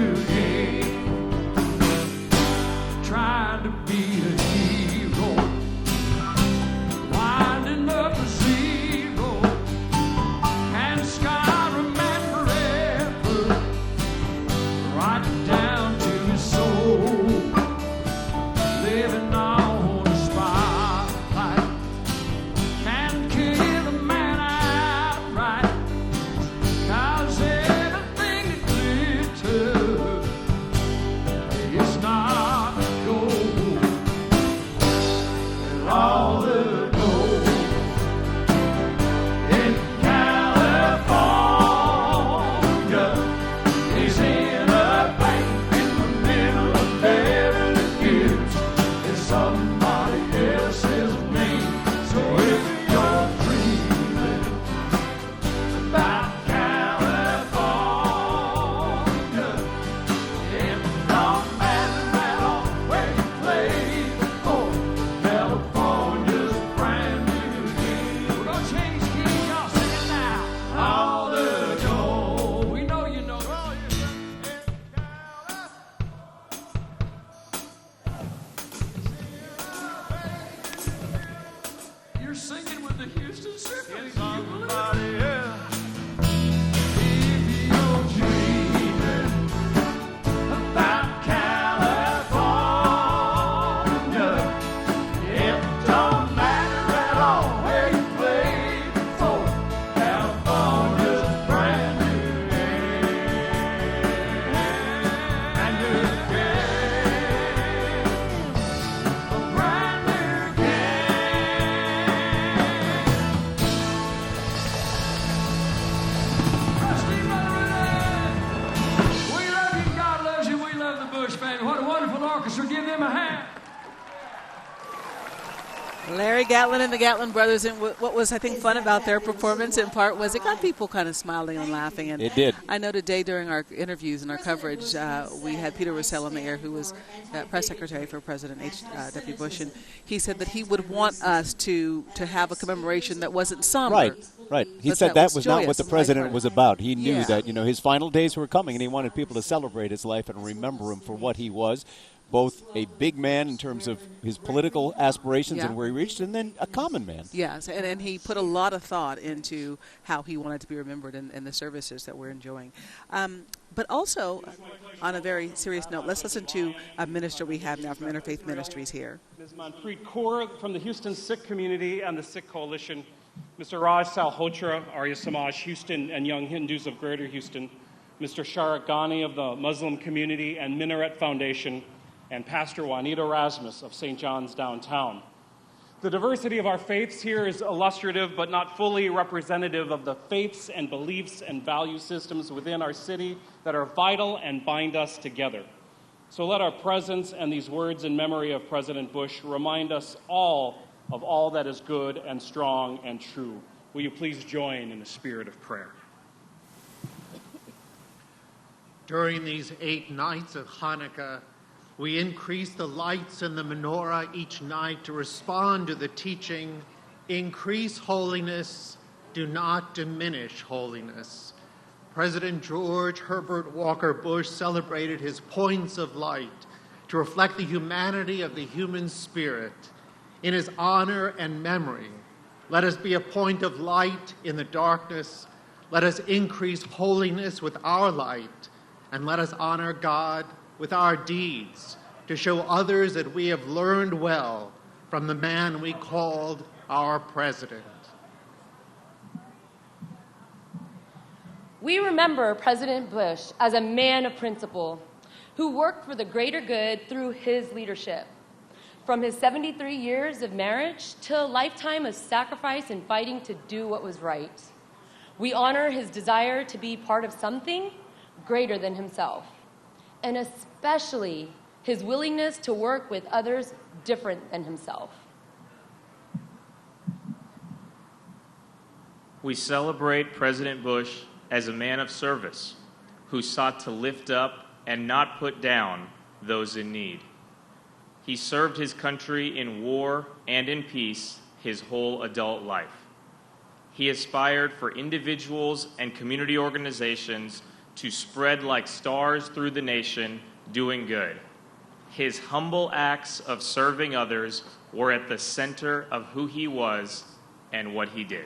[SPEAKER 5] Larry Gatlin and the Gatlin brothers, and what was, I think, fun about their performance in part was it got people kind of smiling and laughing. And
[SPEAKER 4] it did.
[SPEAKER 5] I know today during our interviews and our coverage, we had Peter Russell on the air, who was press secretary for President H.W. Bush, and he said that he would want us to have a commemoration that wasn't somber.
[SPEAKER 4] Right. He said that was not what the president was about. He knew that, his final days were coming, and he wanted people to celebrate his life and remember him for what he was. Both a big man in terms of his political aspirations and where he reached, and then a common man.
[SPEAKER 5] Yes, and he put a lot of thought into how he wanted to be remembered in the services that we're enjoying. But also, on a very serious note, let's listen to a minister we have now from Interfaith Ministries here.
[SPEAKER 13] Ms. Manpreet Kaur from the Houston Sikh community and the Sikh Coalition, Mr. Raj Salhotra, Arya Samaj Houston and Young Hindus of Greater Houston, Mr. Sharik Ghani of the Muslim community and Minaret Foundation, and Pastor Juanita Rasmus of St. John's Downtown. The diversity of our faiths here is illustrative but not fully representative of the faiths and beliefs and value systems within our city that are vital and bind us together. So let our presence and these words in memory of President Bush remind us all of all that is good and strong and true. Will you please join in a spirit of prayer?
[SPEAKER 14] During these 8 nights of Hanukkah, we increase the lights in the menorah each night to respond to the teaching, increase holiness, do not diminish holiness. President George Herbert Walker Bush celebrated his points of light to reflect the humanity of the human spirit. In his honor and memory, let us be a point of light in the darkness. Let us increase holiness with our light, and let us honor God with our deeds to show others that we have learned well from the man we called our president.
[SPEAKER 15] We remember President Bush as a man of principle who worked for the greater good through his leadership. From his 73 years of marriage to a lifetime of sacrifice and fighting to do what was right. We honor his desire to be part of something greater than himself, and especially his willingness to work with others different than himself.
[SPEAKER 16] We celebrate President Bush as a man of service who sought to lift up and not put down those in need. He served his country in war and in peace his whole adult life. He aspired for individuals and community organizations to spread like stars through the nation, doing good. His humble acts of serving others were at the center of who he was and what he did.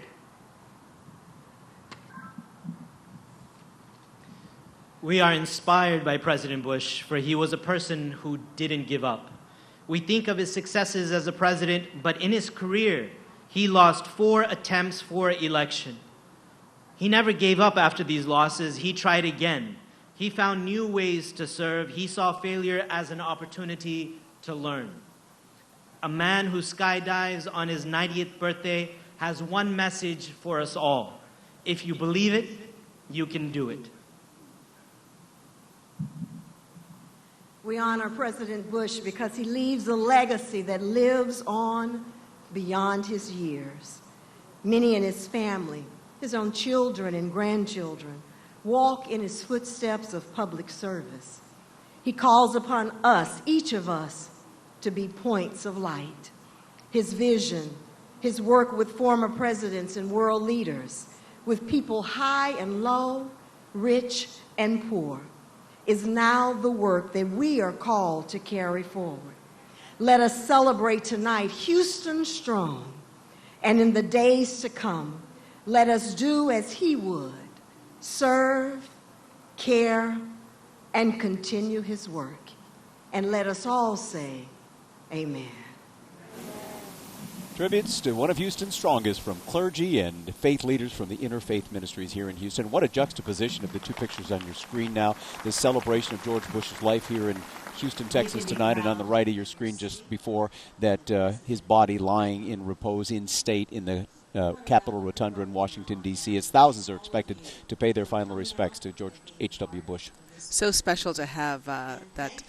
[SPEAKER 17] We are inspired by President Bush, for he was a person who didn't give up. We think of his successes as a president, but in his career, he lost 4 attempts for election. He never gave up after these losses. He tried again. He found new ways to serve. He saw failure as an opportunity to learn. A man who skydives on his 90th birthday has one message for us all. If you believe it, you can do it.
[SPEAKER 18] We honor President Bush because he leaves a legacy that lives on beyond his years. Many in his family, his own children and grandchildren, walk in his footsteps of public service. He calls upon us, each of us, to be points of light. His vision, his work with former presidents and world leaders, with people high and low, rich and poor, is now the work that we are called to carry forward. Let us celebrate tonight Houston strong, and in the days to come, let us do as he would, serve, care, and continue his work. And let us all say, amen.
[SPEAKER 4] Tributes to one of Houston's strongest from clergy and faith leaders from the Interfaith Ministries here in Houston. What a juxtaposition of the 2 pictures on your screen now. This celebration of George Bush's life here in Houston, Texas tonight, and on the right of your screen just before that, his body lying in repose in state in the Capitol Rotunda in Washington, D.C. as thousands are expected to pay their final respects to George H.W. Bush.
[SPEAKER 5] So special to have that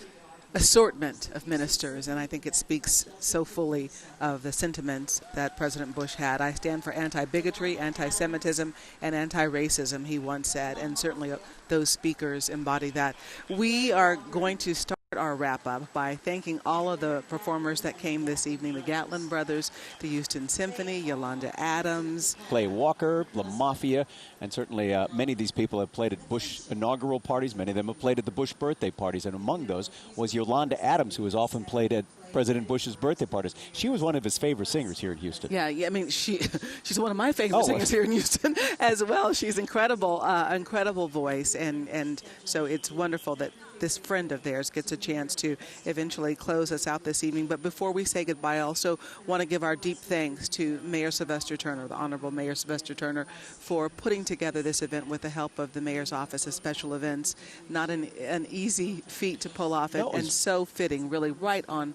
[SPEAKER 5] assortment of ministers, and I think it speaks so fully of the sentiments that President Bush had. I stand for anti-bigotry, anti-Semitism, and anti-racism, he once said, and certainly those speakers embody that. We are going to start our wrap-up by thanking all of the performers that came this evening, the Gatlin Brothers, the Houston Symphony, Yolanda Adams,
[SPEAKER 4] Clay Walker, the Mafia, and certainly many of these people have played at Bush inaugural parties. Many of them have played at the Bush birthday parties, and among those was Yolanda Adams, who has often played at President Bush's birthday parties. She was one of his favorite singers here in Houston.
[SPEAKER 5] Yeah, I mean, she's one of my favorite singers here in Houston as well. She's incredible, incredible voice, and so it's wonderful that this friend of theirs gets a chance to eventually close us out this evening. But before we say goodbye, I also want to give our deep thanks to Mayor Sylvester Turner, the Honorable Mayor Sylvester Turner, for putting together this event with the help of the Mayor's Office of Special Events. Not an easy feat to pull off, and so fitting, really right on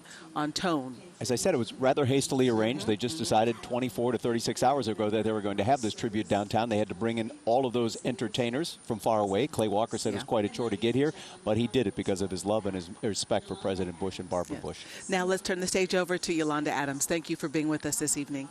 [SPEAKER 5] tone.
[SPEAKER 4] As I said, it was rather hastily arranged. They just decided 24 to 36 hours ago that they were going to have this tribute downtown. They had to bring in all of those entertainers from far away. Clay Walker said it was quite a chore to get here, but he did it because of his love and his respect for President Bush and Barbara Bush.
[SPEAKER 5] Now let's turn the stage over to Yolanda Adams. Thank you for being with us this evening.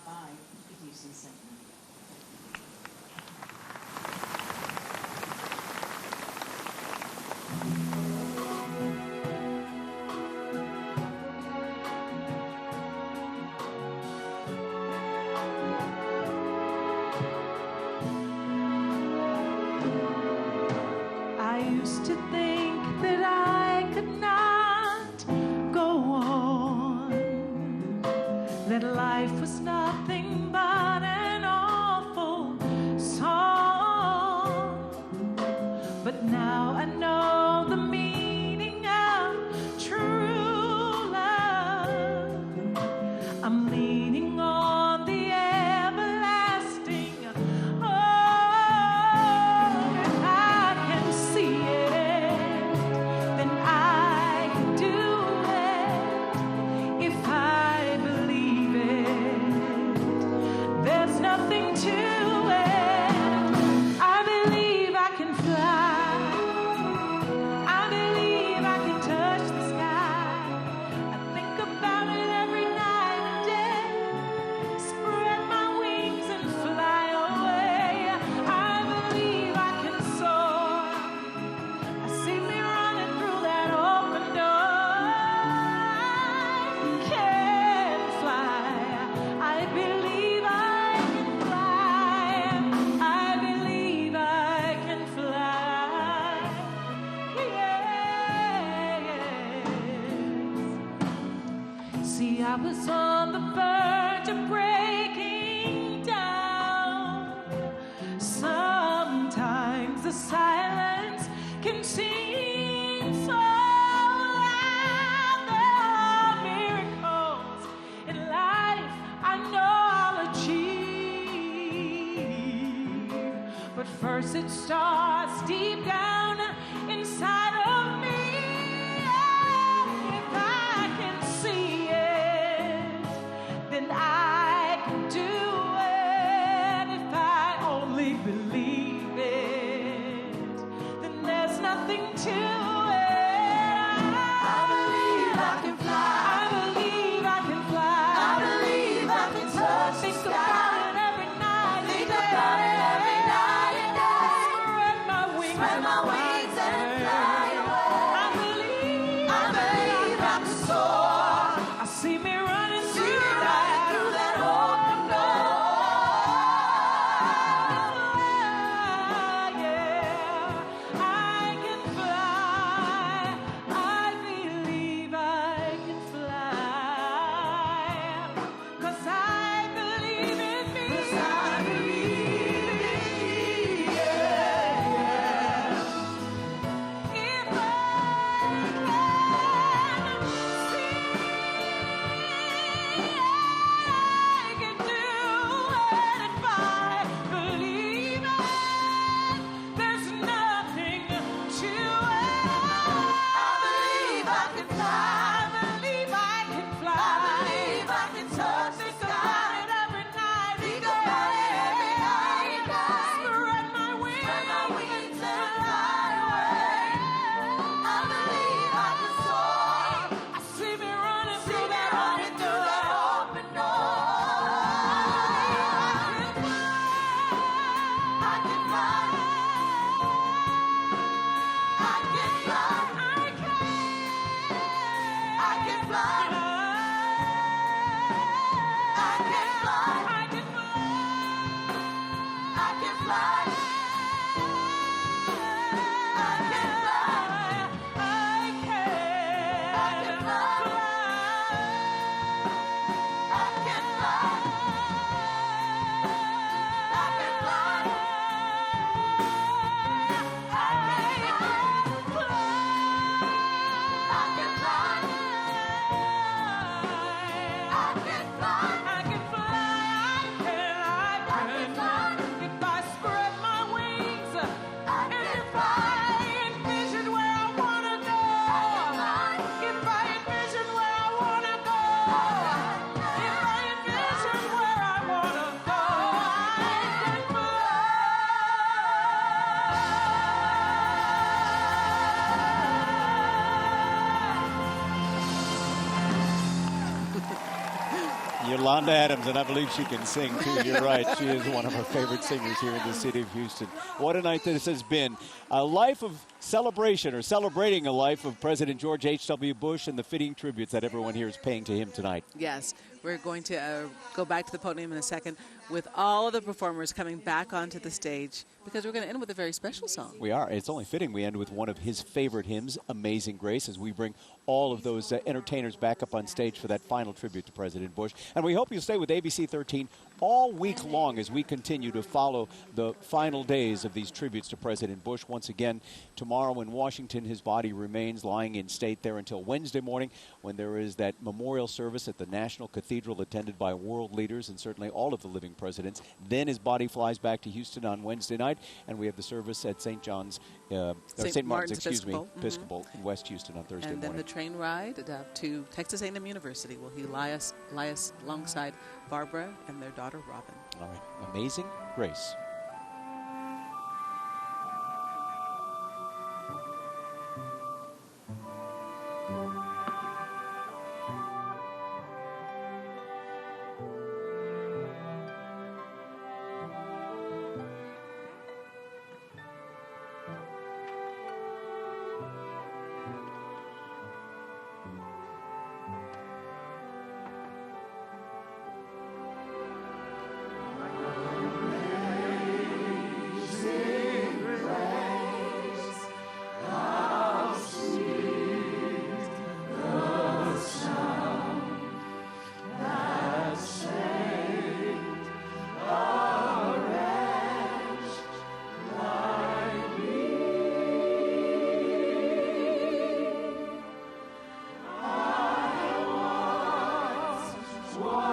[SPEAKER 10] I used to think that I could not go on, that life was nothing but an awful song. But now I know the meaning of true love. I'm leaning on the everlasting. See, I was on the verge of breaking down. Sometimes the silence can seem so loud. There are miracles in life I know I'll achieve. But first it starts deep down inside of me. I can do it if I only believe it. Then there's nothing to it. I believe I can fly. I believe I can fly. I believe I can touch the sky. Think about it every night. Think about it every night and day. Spread my wings.
[SPEAKER 4] Yolanda Adams, and I believe she can sing, too. You're right. She is one of our favorite singers here in the city of Houston. What a night this has been. A life of celebration, or celebrating a life of President George H.W. Bush and the fitting tributes that everyone here is paying to him tonight.
[SPEAKER 5] Yes, we're going to go back to the podium in a second with all of the performers coming back onto the stage, because we're going to end with a very special song.
[SPEAKER 4] We are. It's only fitting we end with one of his favorite hymns, Amazing Grace, as we bring all of those entertainers back up on stage for that final tribute to President Bush. And we hope you'll stay with ABC 13 all week long as we continue to follow the final days of these tributes to President Bush. Once again, tomorrow in Washington, his body remains lying in state there until Wednesday morning, when there is that memorial service at the National Cathedral attended by world leaders and certainly all of the living presidents. Then his body flies back to Houston on Wednesday night, and we have the service at St. Martin's, Episcopal in West Houston on Thursday morning.
[SPEAKER 5] And then the train ride to Texas A&M University, where he lie us alongside Barbara and their daughter Robin.
[SPEAKER 4] All right. Amazing Grace.
[SPEAKER 10] One.